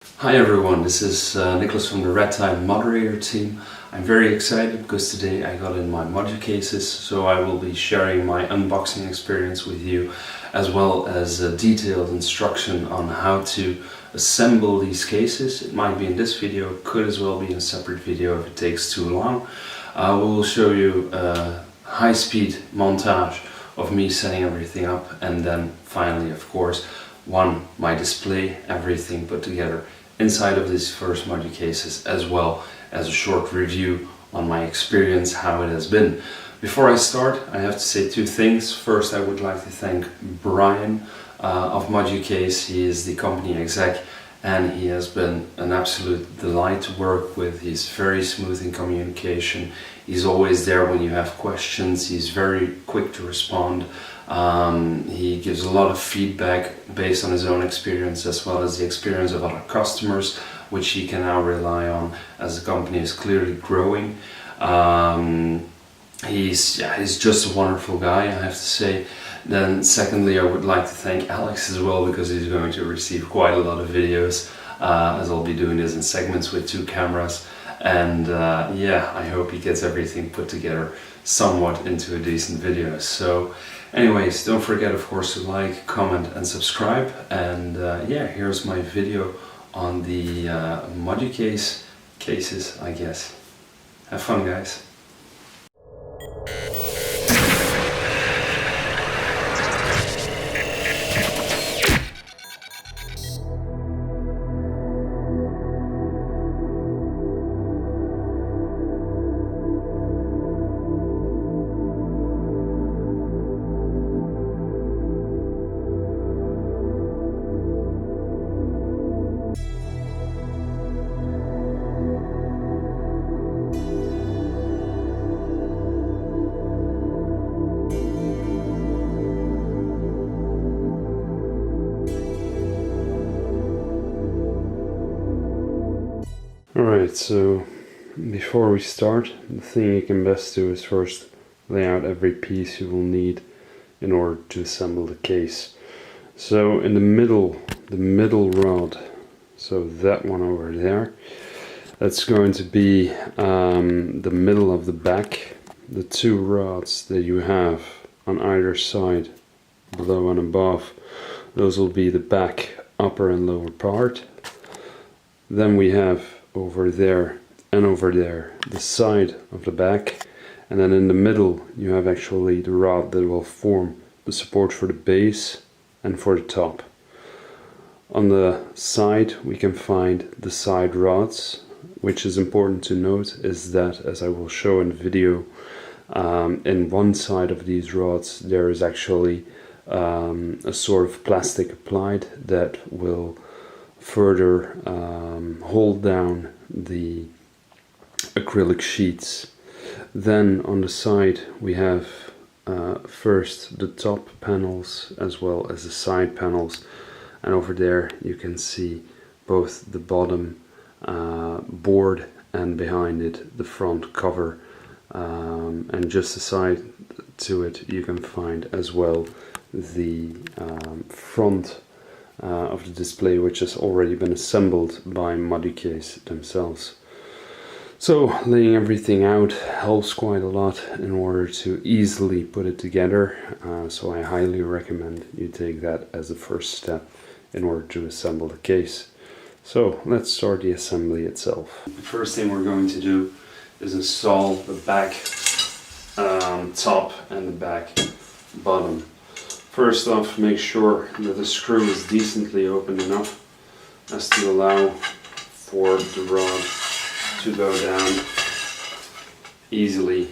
Hi everyone, this is Nicholas from the Red Time moderator team. I'm very excited because today I got in my Moducases, so I will be sharing my unboxing experience with you, as well as a detailed instruction on how to assemble these cases. It might be in this video, could as well be in a separate video if it takes too long. We will show you a high-speed montage of me setting everything up, and then finally, of course, my display, everything put together inside of these first Moducases, as well as a short review on my experience, how it has been. Before I start, I have to say two things. First, I would like to thank Brian of Moducase. He is the company exec and he has been an absolute delight to work with. He's very smooth in communication. He's always there when you have questions. He's very quick to respond. He gives a lot of feedback based on his own experience as well as the experience of other customers, which he can now rely on as the company is clearly growing. He's just a wonderful guy, I have to say. Then secondly, I would like to thank Alex as well, because he's going to receive quite a lot of videos, as I'll be doing this in segments with 2 cameras. And yeah, I hope he gets everything put together somewhat into a decent video. So anyways, don't forget of course to like, comment and subscribe. And yeah, here's my video on the Moducase cases, I guess. Have fun, guys. Alright, so before we start, the thing you can best do is first lay out every piece you will need in order to assemble the case. So in the middle rod, so that one over there, that's going to be the middle of the back. The 2 rods that you have on either side, below and above, those will be the back, upper and lower part. Then we have over there and over there the side of the back, and then in the middle you have actually the rod that will form the support for the base and for the top. On the side we can find the side rods, which is important to note is that, as I will show in the video, in one side of these rods there is actually a sort of plastic applied that will further hold down the acrylic sheets. Then on the side we have first the top panels as well as the side panels, and over there you can see both the bottom board and behind it the front cover, and just aside to it you can find as well the front of the display, which has already been assembled by Moducase themselves. So laying everything out helps quite a lot in order to easily put it together, so I highly recommend you take that as the first step in order to assemble the case. So let's start the assembly itself. The first thing we're going to do is install the back top and the back bottom. First off, make sure that the screw is decently open enough as to allow for the rod to go down easily.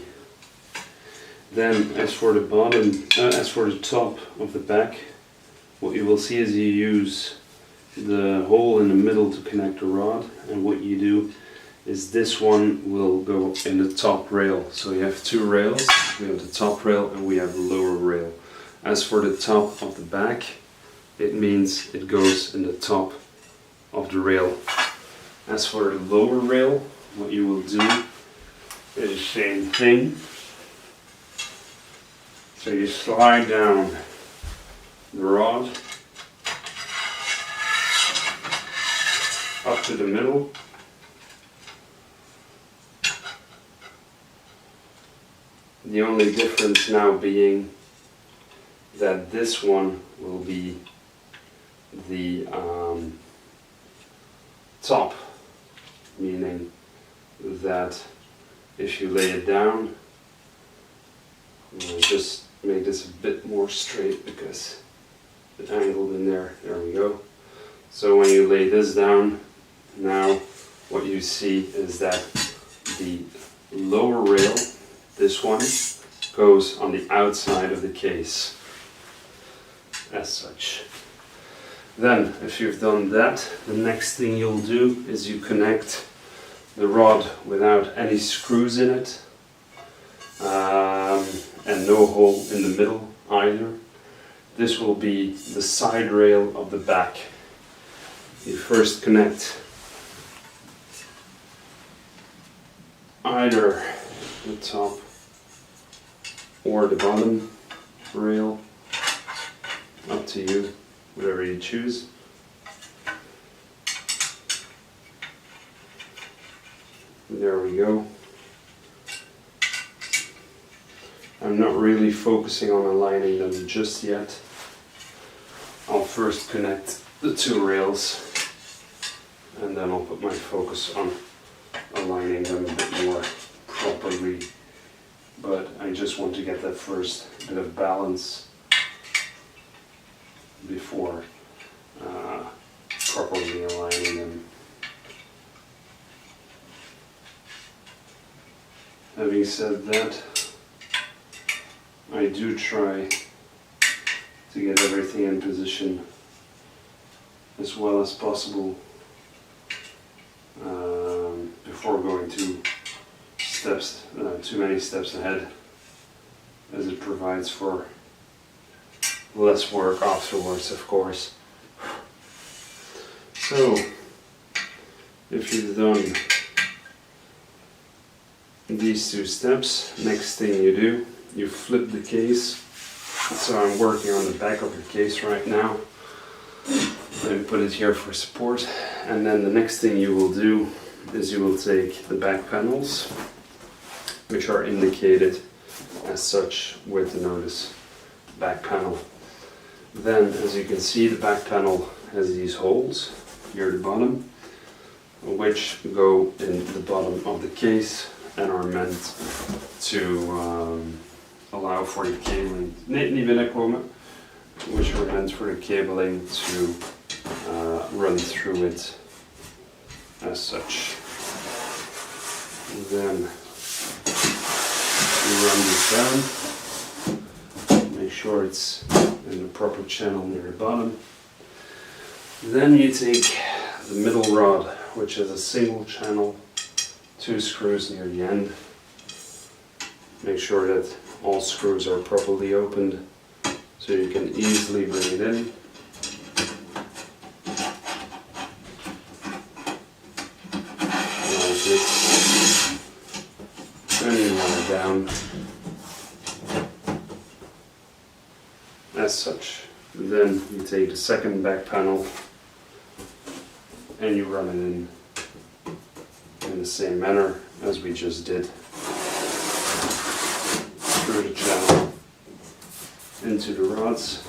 Then as for the top of the back, what you will see is you use the hole in the middle to connect the rod, and what you do is this one will go in the top rail. So you have 2 rails, we have the top rail and we have the lower rail. As for the top of the back, it means it goes in the top of the rail. As for the lower rail, what you will do is the same thing. So you slide down the rod up to the middle. The only difference now being that this one will be the top, meaning that if you lay it down, I'll just make this a bit more straight because it's angled in there. There we go. So when you lay this down, now what you see is that the lower rail, this one, goes on the outside of the case, as such. Then, if you've done that, the next thing you'll do is you connect the rod without any screws in it, and no hole in the middle either. This will be the side rail of the back. You first connect either the top or the bottom rail, up to you, whatever you choose. There we go. I'm not really focusing on aligning them just yet. I'll first connect the two rails and then I'll put my focus on aligning them a bit more properly. But I just want to get that first bit of balance before properly aligning them. Having said that, I do try to get everything in position as well as possible before going too many steps ahead, as it provides for less work afterwards, of course. So, if you've done these two steps, next thing you do, you flip the case. So I'm working on the back of the case right now. And put it here for support. And then the next thing you will do is you will take the back panels, which are indicated as such with the notice back panel. Then, as you can see, the back panel has these holes here at the bottom, which go in the bottom of the case and are meant to allow for the cabling, which are meant for the cabling to run through it as such. Then you run this down, make sure it's in the proper channel near the bottom. Then you take the middle rod, which is a single channel, 2 screws near the end. Make sure that all screws are properly opened so you can easily bring it in. Like this. And you run it down as such. Then you take the second back panel and you run it in the same manner as we just did. Through the channel into the rods.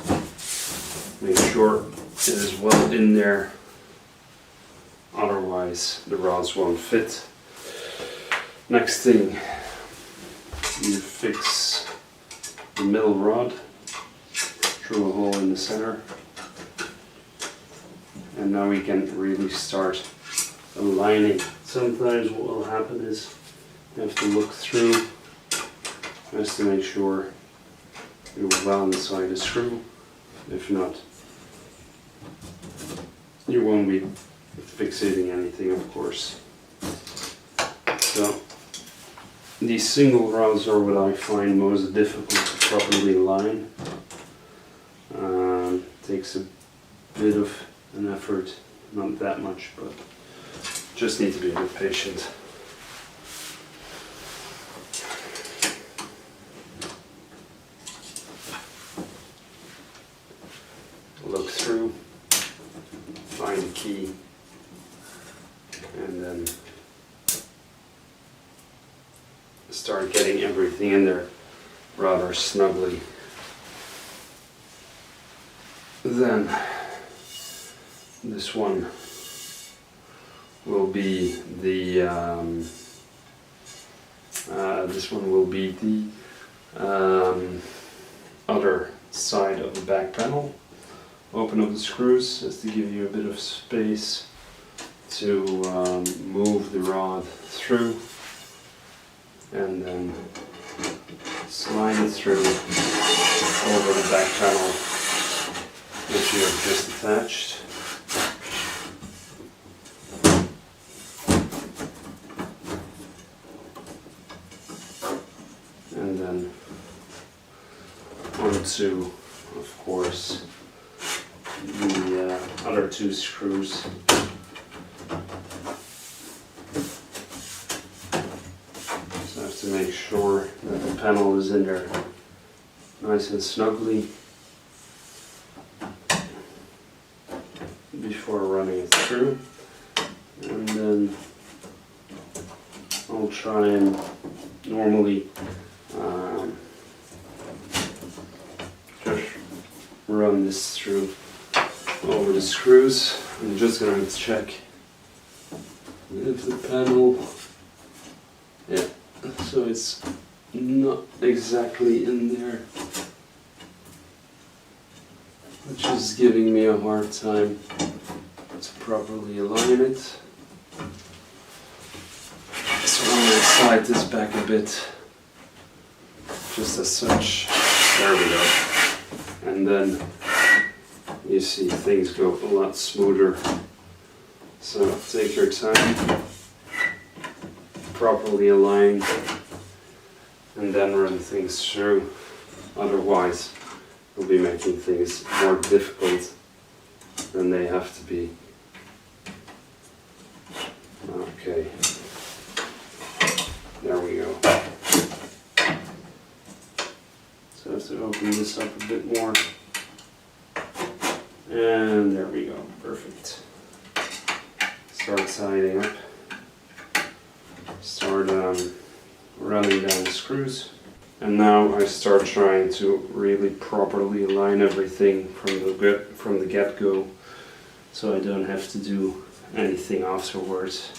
Make sure it is well in there, otherwise the rods won't fit. Next thing, you fix the middle rod through a hole in the center, and now we can really start aligning. Sometimes what will happen is you have to look through just to make sure you're well inside the screw. If not, you won't be fixating anything, of course. So these single rods are what I find most difficult to properly align. Takes a bit of an effort, not that much, but just need to be a bit patient. Look through, find the key, and then start getting everything in there rather snugly. Then this one will be the other side of the back panel. Open up the screws just to give you a bit of space to move the rod through, and then slide it through over the back panel which you have just attached. And then onto, of course, the other two screws. So I have to make sure that the panel is in there nice and snugly before running it through. And then I'll try and normally just run this through over the screws. I'm just going to check if the panel, yeah, so it's not exactly in there, which is giving me a hard time to properly align it. So I'm going to slide this back a bit, just as such. There we go. And then you see things go a lot smoother. So take your time, properly align, and then run things through. Otherwise, you'll be making things more difficult than they have to be. Okay, there we go. So I have to open this up a bit more. And there we go, perfect. Start sliding up. Start running down the screws. And now I start trying to really properly align everything from the get-go, so I don't have to do anything afterwards.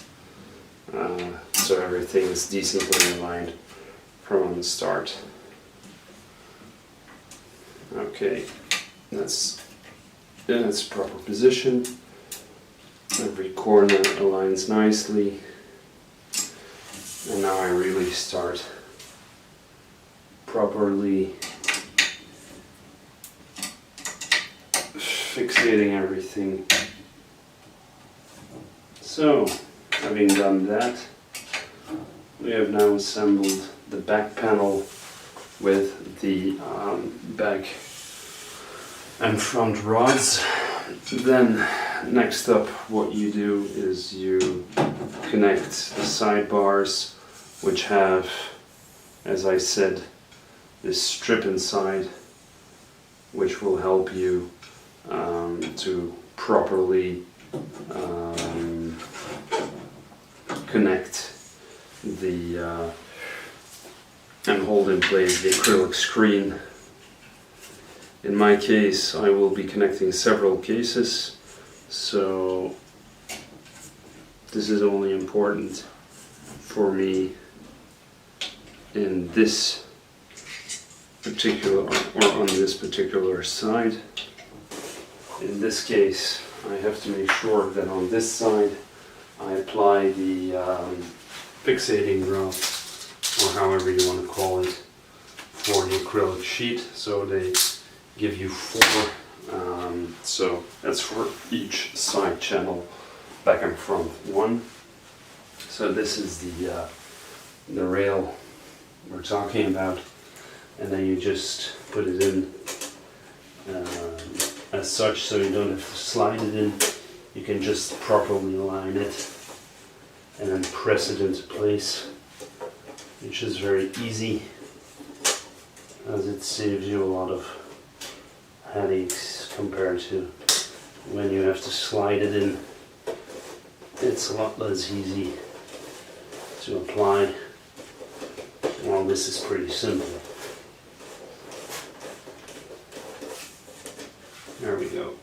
So everything is decently aligned from the start. Okay, that's in its proper position. Every corner aligns nicely. And now I really start properly fixating everything. So, having done that, we have now assembled the back panel with the back and front rods. Then next up, what you do is you connect the sidebars, which have, as I said, this strip inside, which will help you to properly connect the and hold in place the acrylic screen. In my case, I will be connecting several cases, so this is only important for me in this particular, or on this particular side. In this case, I have to make sure that on this side I apply the fixating rod, or however you want to call it, for the acrylic sheet. So they give you 4, so that's for each side channel, back and front 1. So this is the rail we're talking about, and then you just put it in as such, so you don't have to slide it in. You can just properly align it and then press it into place, which is very easy, as it saves you a lot of headaches compared to when you have to slide it in it's a lot less easy to apply, while this is pretty simple. There we go.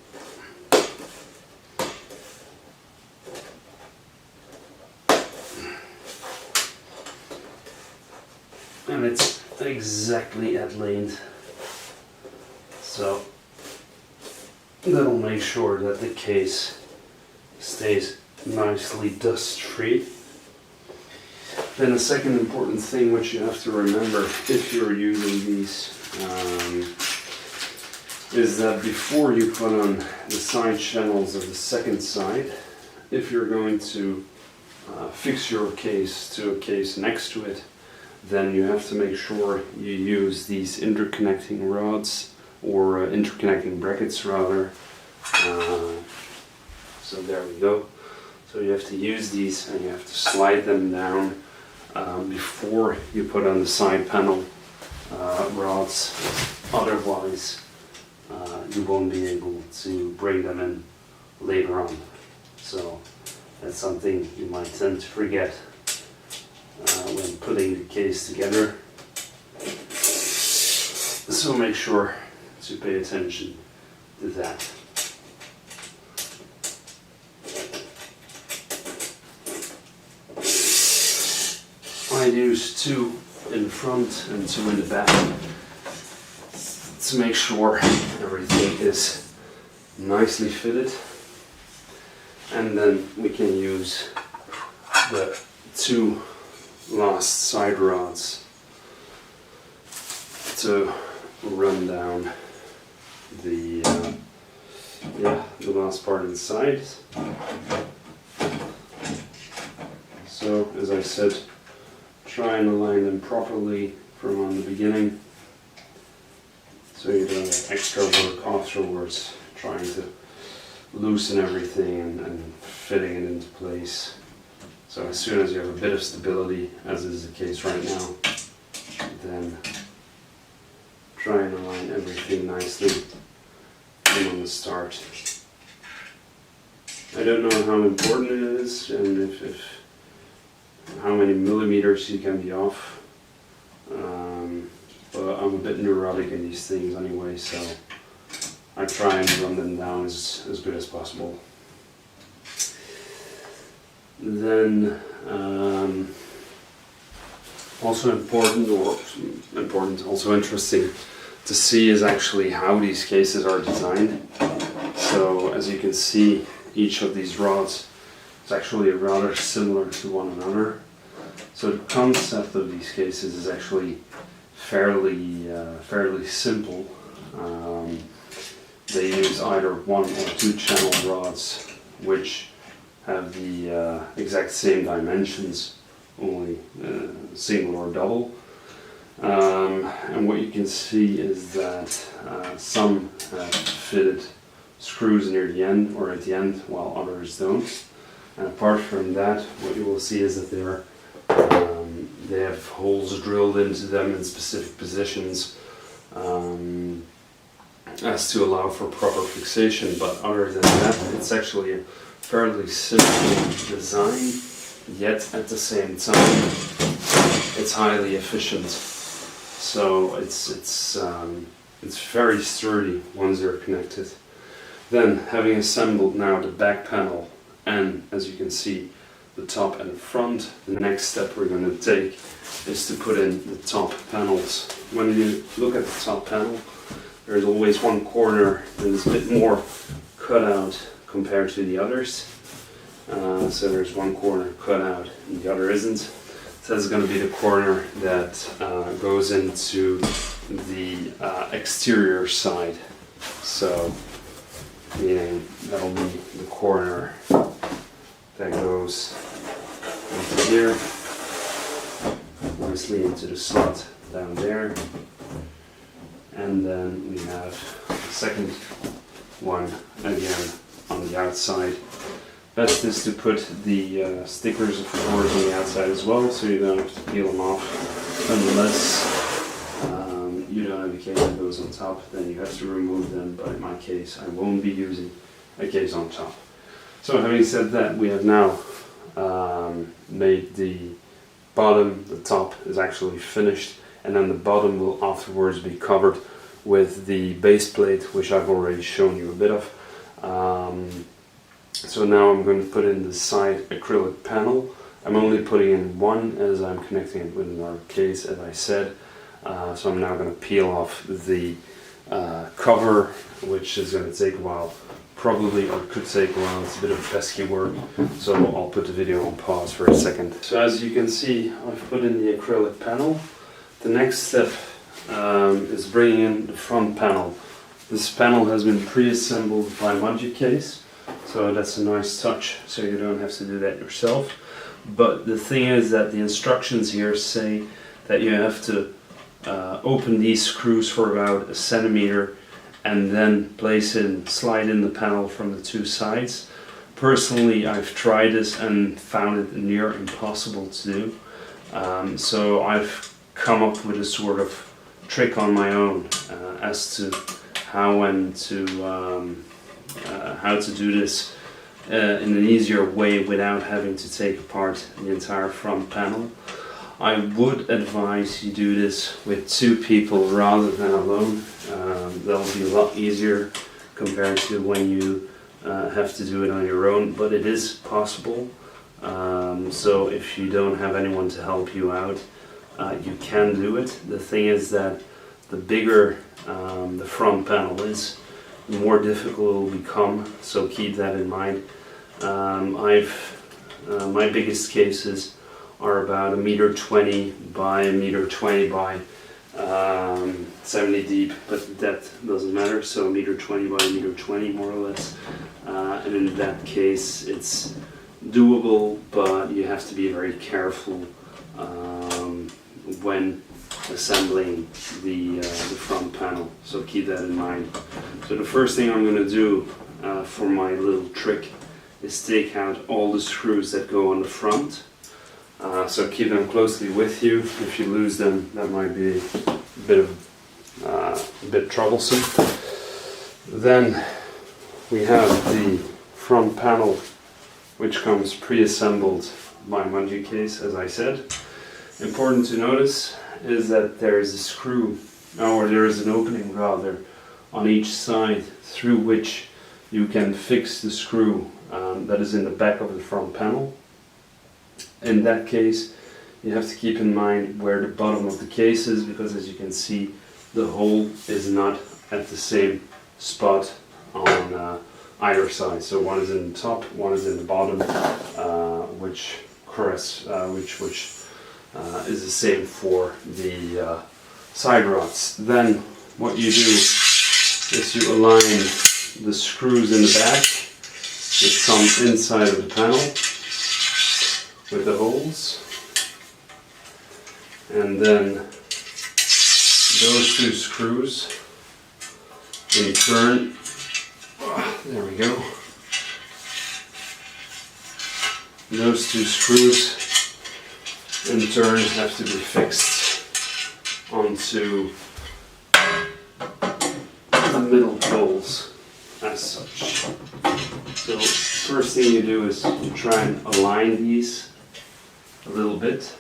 And it's exactly at length, so that'll make sure that the case stays nicely dust free. Then the second important thing which you have to remember if you're using these is that before you put on the side channels of the second side, if you're going to fix your case to a case next to it, then you have to make sure you use these interconnecting rods, or interconnecting brackets rather. So there we go. So you have to use these and you have to slide them down before you put on the side panel rods. Otherwise you won't be able to bring them in later on. So that's something you might tend to forget when putting the case together. So make sure to pay attention to that. I use 2 in the front and 2 in the back to make sure everything is nicely fitted, and then we can use the 2 last side rods to run down the last part inside. So as I said, try and align them properly from on the beginning, so you don't have extra work afterwards trying to loosen everything and fitting it into place. So as soon as you have a bit of stability, as is the case right now, then try and align everything nicely from the start. I don't know how important it is and if how many millimeters you can be off, but I'm a bit neurotic in these things anyway, so I try and run them down as good as possible. Then also also interesting to see is actually how these cases are designed. So as you can see, each of these rods is actually rather similar to one another. So the concept of these cases is actually fairly simple. They use either 1 or 2 channel rods, which have the exact same dimensions, only single or double. And what you can see is that some have fitted screws near the end or at the end, while others don't. And apart from that, what you will see is that they have holes drilled into them in specific positions as to allow for proper fixation. But other than that, it's actually a fairly simple design, yet at the same time it's highly efficient. So it's very sturdy once they're connected. Then, having assembled now the back panel and, as you can see, the top and front, the next step we're going to take is to put in the top panels. When you look at the top panel, there's always one corner that is a bit more cut out compared to the others. So there's one corner cut out and the other isn't. So that's going to be the corner that goes into the exterior side. So meaning that'll be the corner that goes into here, nicely into the slot down there, and then we have the second one again on the outside. Best is to put the stickers of course on the outside as well, so you don't have to peel them off. Unless you don't have a case that goes on top, then you have to remove them, but in my case I won't be using a case on top. So having said that, we have now made the bottom, the top is actually finished, and then the bottom will afterwards be covered with the base plate, which I've already shown you a bit of. So now I'm going to put in the side acrylic panel. I'm only putting in one as I'm connecting it with another case, as I said. So I'm now going to peel off the cover, which is going to take a while, probably, or could take a while. It's a bit of pesky work, so I'll put the video on pause for a second. So as you can see, I've put in the acrylic panel. The next step is bringing in the front panel. This panel has been pre-assembled by Moducase, so that's a nice touch, so you don't have to do that yourself. But the thing is that the instructions here say that you have to open these screws for about 1 centimeter and then slide in the panel from the two sides. Personally, I've tried this and found it near impossible to do. So I've come up with a sort of trick on my own as to how to do this in an easier way without having to take apart the entire front panel. I would advise you do this with 2 people rather than alone. That'll be a lot easier compared to when you have to do it on your own, but it is possible. So if you don't have anyone to help you out, you can do it. The thing is that the bigger the front panel is, the more difficult it will become, so keep that in mind. My biggest cases are about 1.20 m by 1.20 m by 70 deep, but that doesn't matter, so 1.20 m by 1.20 m more or less. And in that case it's doable, but you have to be very careful when assembling the front panel, so keep that in mind. So the first thing I'm going to do for my little trick is take out all the screws that go on the front. So keep them closely with you. If you lose them, that might be a bit troublesome. Then we have the front panel, which comes pre-assembled by Moducase, as I said. Important to notice is that there is a screw, or there is an opening rather, on each side through which you can fix the screw that is in the back of the front panel. In that case, you have to keep in mind where the bottom of the case is, because as you can see, the hole is not at the same spot on either side. So one is in the top, one is in the bottom, which is the same for the side rods. Then what you do is you align the screws in the back, which come inside of the panel with the holes, and then those 2 screws in turn, there we go, those 2 screws in turn have to be fixed onto the middle poles as such. So first thing you do is you try and align these a little bit.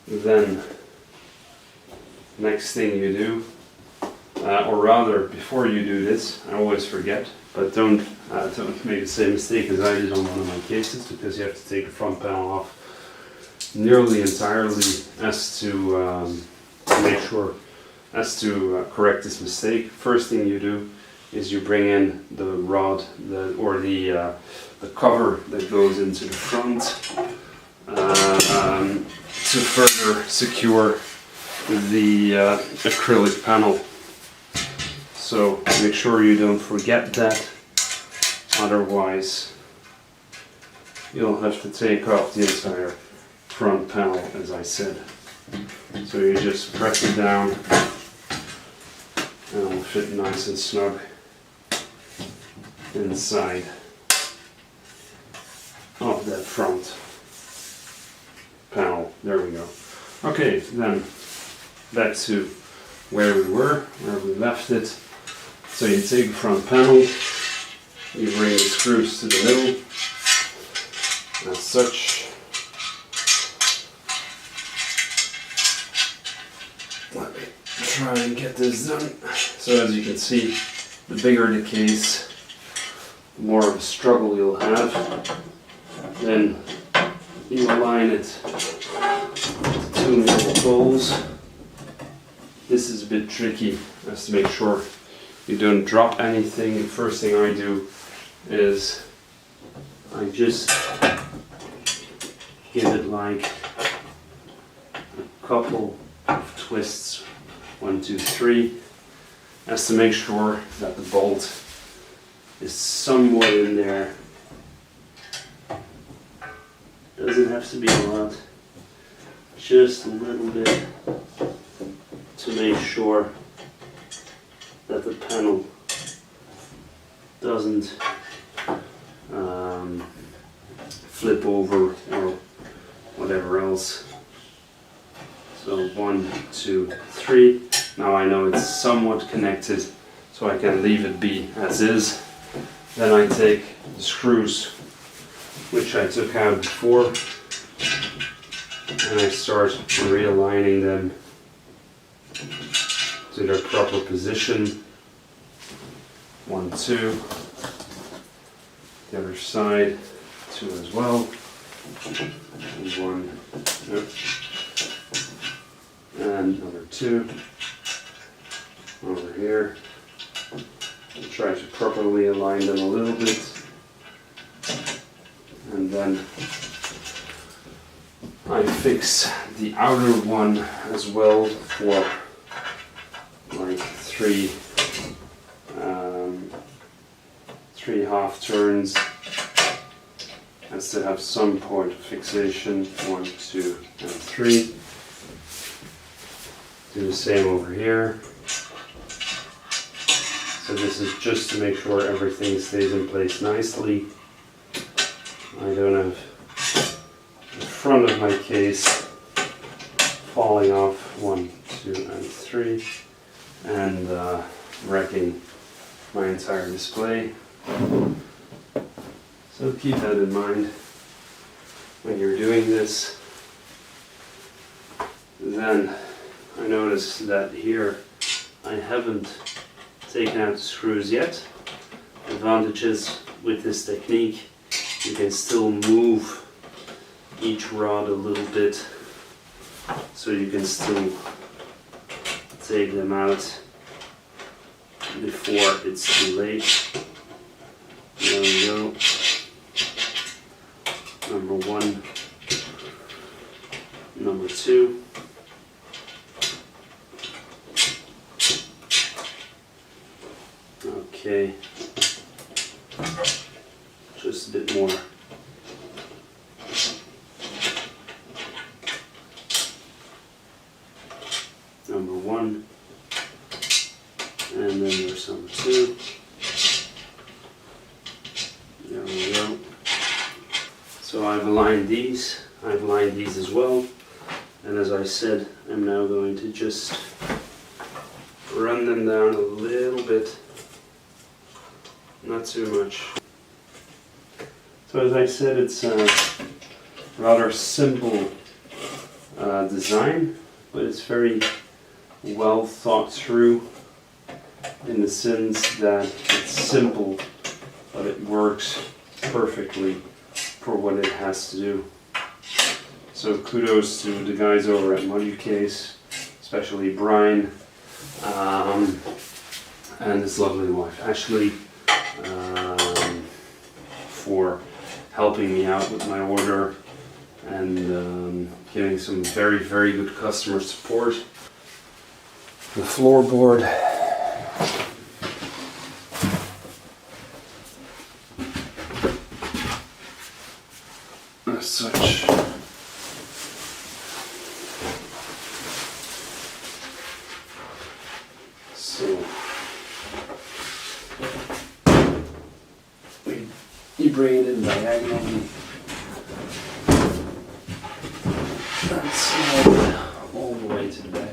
Then next thing you do, or rather before you do this, I always forget, but don't make the same mistake as I did on one of my cases, because you have to take the front panel off nearly entirely as to correct this mistake. First thing you do is you bring in the rod, the cover that goes into the front to further secure the acrylic panel. So make sure you don't forget that, otherwise you'll have to take off the entire front panel, as I said. So you just press it down and it'll fit nice and snug inside of that front panel. There we go. Okay, then back to where we left it. So you take the front panel, You bring the screws to the middle, as such. Let me try and get this done. So as you can see, the bigger the case, the more of a struggle you'll have. Then you align it to two little holes. This is a bit tricky, as to make sure you don't drop anything. The first thing I do is I just give it like a couple of twists, 1, 2, 3, as to make sure that the bolt is somewhat in there. Doesn't have to be a lot, just a little bit, to make sure that the panel doesn't flip over or whatever else. So 1, 2, 3. Now I know it's somewhat connected, so I can leave it be as is. Then I take the screws, which I took out before, and I start realigning them to their proper position. 1, 2. The other side, 2 as well. And 1, yep. And number 2 over here. I'll try to properly align them a little bit, and then I fix the outer one as well for like 3 half turns, as to have some point of fixation. 1, 2, and 3. Do the same over here. So this is just to make sure everything stays in place nicely. I don't have the front of my case falling off. 1, 2, and 3, and wrecking my entire display. So keep that in mind when you're doing this. Then I noticed that here I haven't taken out the screws yet. Advantages with this technique: you can still move each rod a little bit, so you can still take them out before it's too late. There we go. Number 1, number 2. Okay, just a bit more. Number 1, and then there's number 2. There we go. So I've aligned these as well, and as I said, I'm now going to just run them down a little bit, not too much. So as I said, it's a rather simple design, but it's very well thought through, in the sense that it's simple, but it works perfectly for what it has to do. So kudos to the guys over at Moducase, especially Brian, and his lovely wife Ashley, for helping me out with my order and giving some very, very good customer support. The floorboard, as such, so you bring it in diagonally. That's all the way to the back.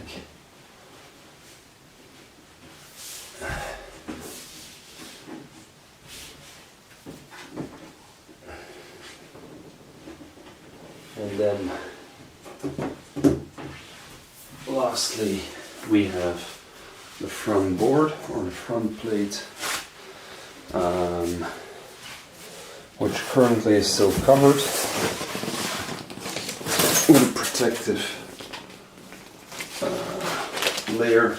And then lastly we have the front board, or the front plate, which currently is still covered with a protective layer,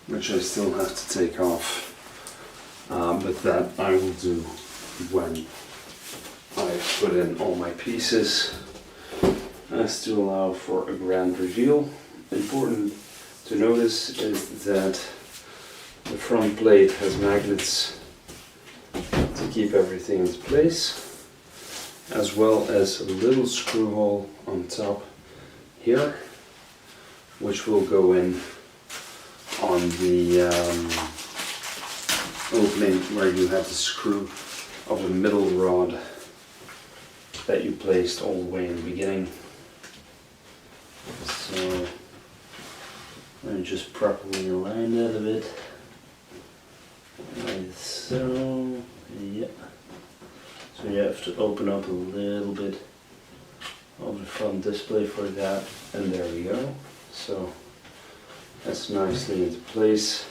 which I still have to take off, but that I will do when I put in all my pieces, as to allow for a grand reveal. Important to notice is that the front plate has magnets to keep everything in place, as well as a little screw hole on top here, which will go in on the opening where you have the screw of the middle rod that you placed all the way in the beginning. So I'm just properly align that a bit, like so. Yeah. So you have to open up a little bit of the front display for that, and there we go. So that's nicely into place,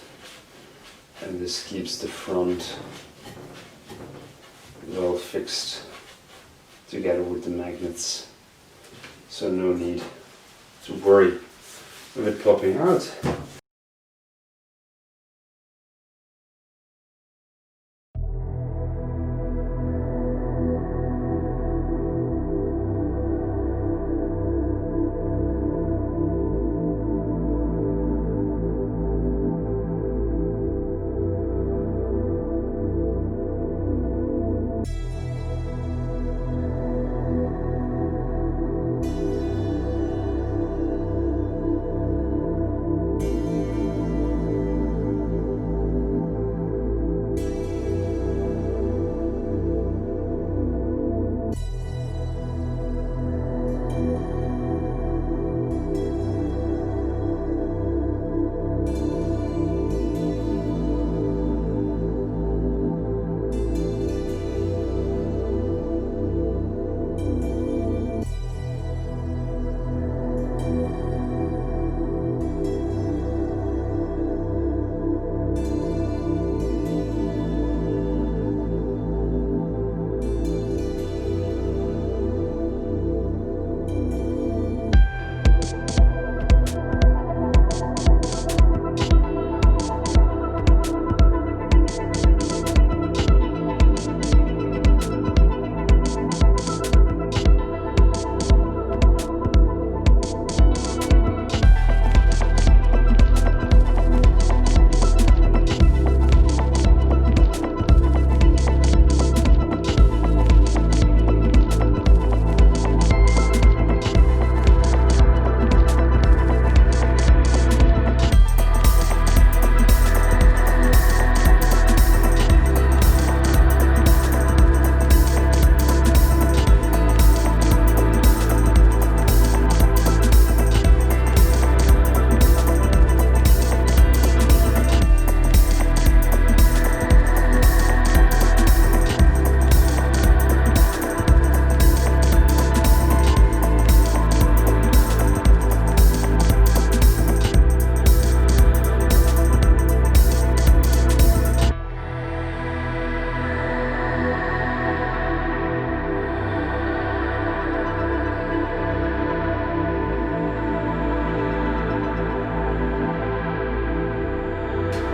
and this keeps the front well fixed together with the magnets, so no need to worry of it popping out.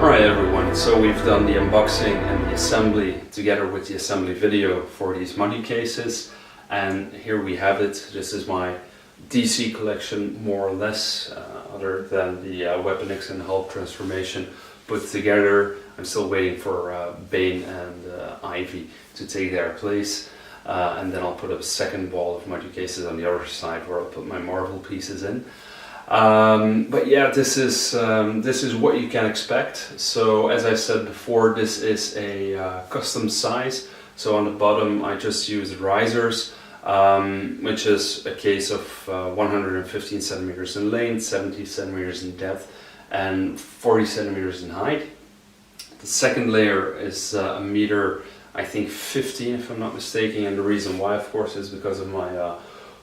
Alright everyone, so we've done the unboxing and the assembly together with the assembly video for these Moducases, and here we have it. This is my DC collection, more or less, other than the Weapon X and Hulk transformation put together. I'm still waiting for Bane and Ivy to take their place, and then I'll put up a second wall of Moducases on the other side where I'll put my Marvel pieces in. But yeah, this is what you can expect. So as I said before, this is a custom size. So on the bottom I just used risers, which is a case of 115 centimeters in length, 70 centimeters in depth, and 40 centimeters in height. The second layer is a meter, I think 15 if I'm not mistaken, and the reason why, of course, is because of my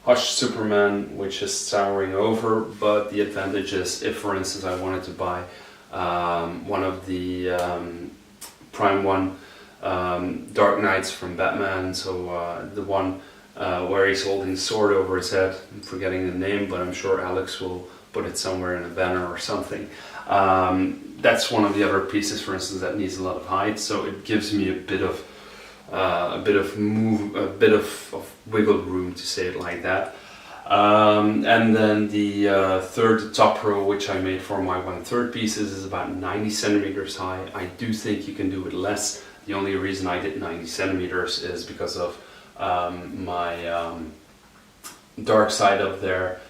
Hush Superman, which is towering over, but the advantage is if, for instance, I wanted to buy one of the Prime 1 Dark Knights from Batman, so the one where he's holding a sword over his head. I'm forgetting the name, but I'm sure Alex will put it somewhere in a banner or something. That's one of the other pieces, for instance, that needs a lot of height, so it gives me a bit of wiggle room, to say it like that. And then the third top row, which I made for my 1/3 pieces, is about 90 centimeters high. I do think you can do it less. The only reason I did 90 centimeters is because of my dark side up there,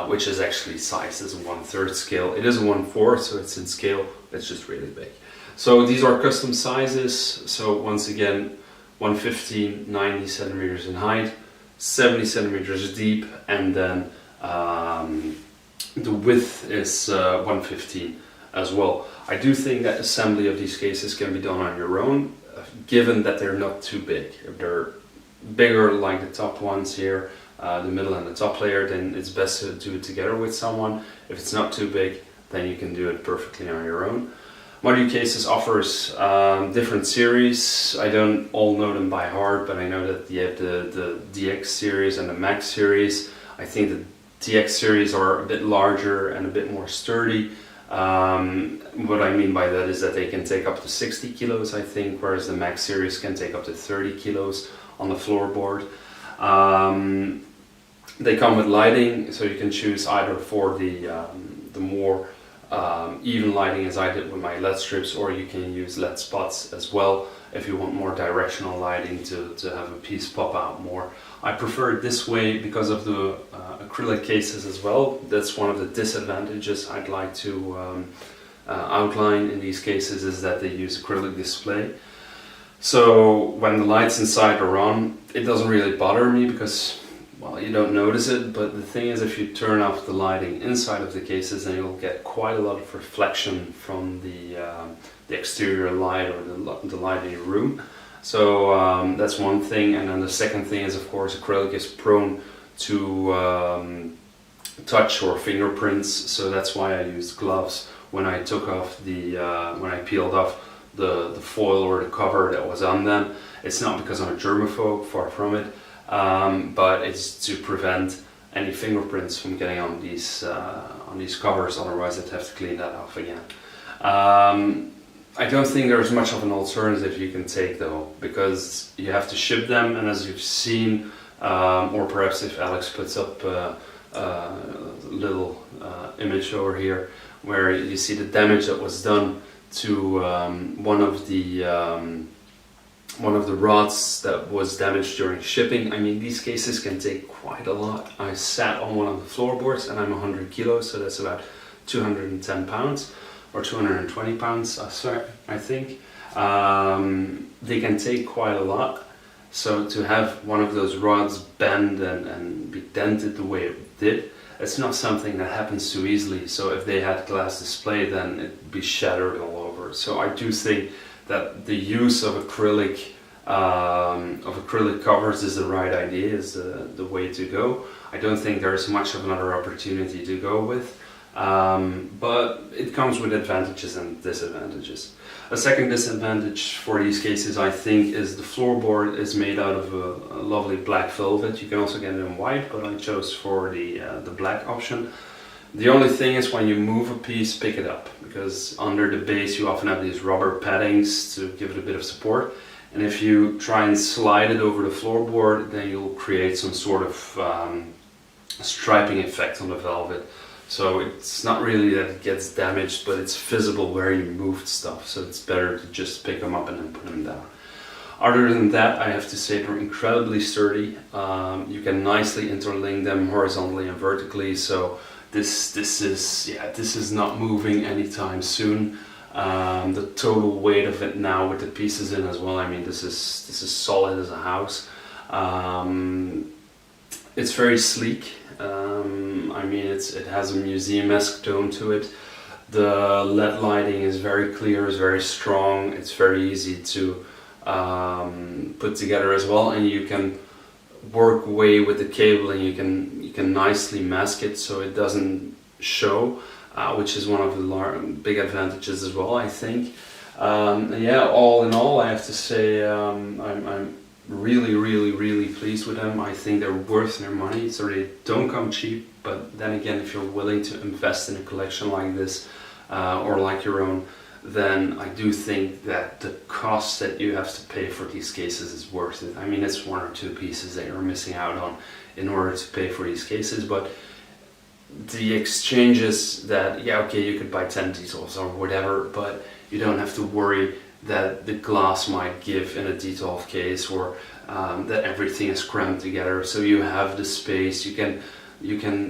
which is actually sized as a 1/3 scale. It is a 1/4, so it's in scale, it's just really big. So these are custom sizes. So once again, 115, 90 centimeters in height, 70 centimeters deep, and then the width is 115 as well. I do think that assembly of these cases can be done on your own, given that they're not too big. If they're bigger, like the top ones here, the middle and the top layer, then it's best to do it together with someone. If it's not too big, then you can do it perfectly on your own. Moducase offers different series. I don't all know them by heart, but I know that you have the DX series and the Max series. I think the DX series are a bit larger and a bit more sturdy. What I mean by that is that they can take up to 60 kilos, I think, whereas the Max series can take up to 30 kilos on the floorboard. They come with lighting, so you can choose either for the more even lighting, as I did with my LED strips, or you can use LED spots as well if you want more directional lighting to have a piece pop out more. I prefer it this way because of the acrylic cases as well. That's one of the disadvantages I'd like to outline in these cases, is that they use acrylic display. So when the lights inside are on, it doesn't really bother me because, well, you don't notice it, but the thing is, if you turn off the lighting inside of the cases, then you'll get quite a lot of reflection from the exterior light or the light in your room. So that's one thing, and then the second thing is, of course, acrylic is prone to touch or fingerprints, so that's why I used gloves when I took off when I peeled off the foil or the cover that was on them. It's not because I'm a germaphobe, far from it. But it's to prevent any fingerprints from getting on these covers, otherwise I'd have to clean that off again. I don't think there's much of an alternative you can take though, because you have to ship them, and as you've seen, or perhaps if Alex puts up a little image over here where you see the damage that was done to one of the rods that was damaged during shipping. I mean, these cases can take quite a lot. I sat on one of the floorboards and I'm 100 kilos, so that's about 210 pounds or 220 pounds, I think. They can take quite a lot. So to have one of those rods bend and be dented the way it did, it's not something that happens too easily. So if they had glass display, then it'd be shattered all over. So I do think that the use of acrylic covers is the right idea, is the way to go. I don't think there's much of another opportunity to go with, but it comes with advantages and disadvantages. A second disadvantage for these cases, I think, is the floorboard is made out of a lovely black velvet. You can also get it in white, but I chose for the black option. The only thing is, when you move a piece, pick it up, because under the base you often have these rubber paddings to give it a bit of support, and if you try and slide it over the floorboard, then you'll create some sort of striping effect on the velvet. So it's not really that it gets damaged, but it's visible where you moved stuff, so it's better to just pick them up and then put them down. Other than that, I have to say they're incredibly sturdy. You can nicely interlink them horizontally and vertically, so this is not moving anytime soon. The total weight of it now with the pieces in as well, I mean, this is solid as a house. It's very sleek. I mean, it has a museum-esque tone to it. The LED lighting is very clear, is very strong. It's very easy to put together as well, and you can work way with the cabling. You can nicely mask it so it doesn't show, which is one of the big advantages as well, I think. Yeah, all in all, I have to say I'm really pleased with them. I think they're worth their money. So they don't come cheap, but then again, if you're willing to invest in a collection like this or like your own, then I do think that the cost that you have to pay for these cases is worth it. I mean, it's 1 or 2 pieces that you're missing out on in order to pay for these cases, but the exchanges that, yeah, okay, you could buy 10 details or whatever, but you don't have to worry that the glass might give in a detolf case, or that everything is crammed together. So you have the space, you can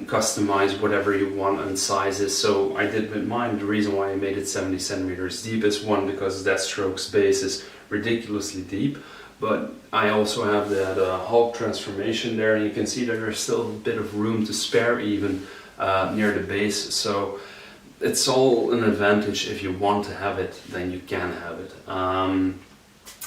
customize whatever you want and sizes. So I did with mine. The reason why I made it 70 centimeters deep is one, because Deathstroke's base is ridiculously deep, but I also have that Hulk transformation there, and you can see that there's still a bit of room to spare even near the base. So it's all an advantage. If you want to have it, then you can have it.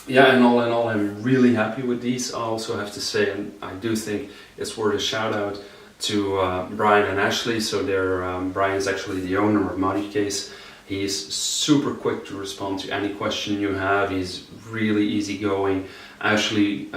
Yeah, and all in all, I'm really happy with these. I also have to say, and I do think it's worth a shout out to Brian and Ashley. So Brian's actually the owner of Moducase. He's super quick to respond to any question you have. He's really easygoing. Ashley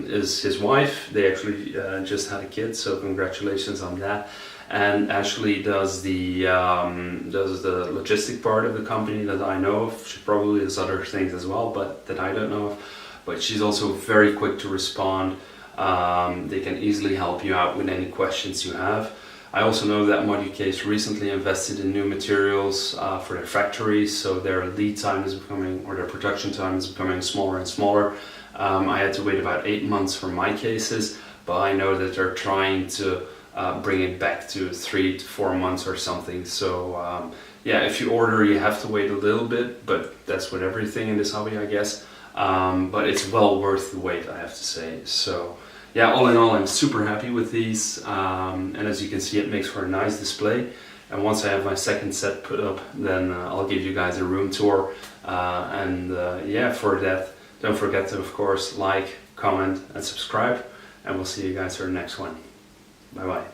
is his wife. They actually just had a kid, so congratulations on that. And Ashley does the logistic part of the company that I know of. She probably does other things as well, but that I don't know of. But she's also very quick to respond. They can easily help you out with any questions you have. I also know that Moducase recently invested in new materials for their factories, so their lead time is becoming, or their production time is becoming smaller and smaller. I had to wait about 8 months for my cases, but I know that they're trying to bring it back to 3 to 4 months or something. So yeah, if you order, you have to wait a little bit, but that's with everything in this hobby, I guess. But it's well worth the wait, I have to say. So yeah, all in all, I'm super happy with these, and as you can see, it makes for a nice display. And once I have my second set put up, then I'll give you guys a room tour. Yeah, for that, don't forget to, of course, like, comment, and subscribe. And we'll see you guys for the next one. Bye bye.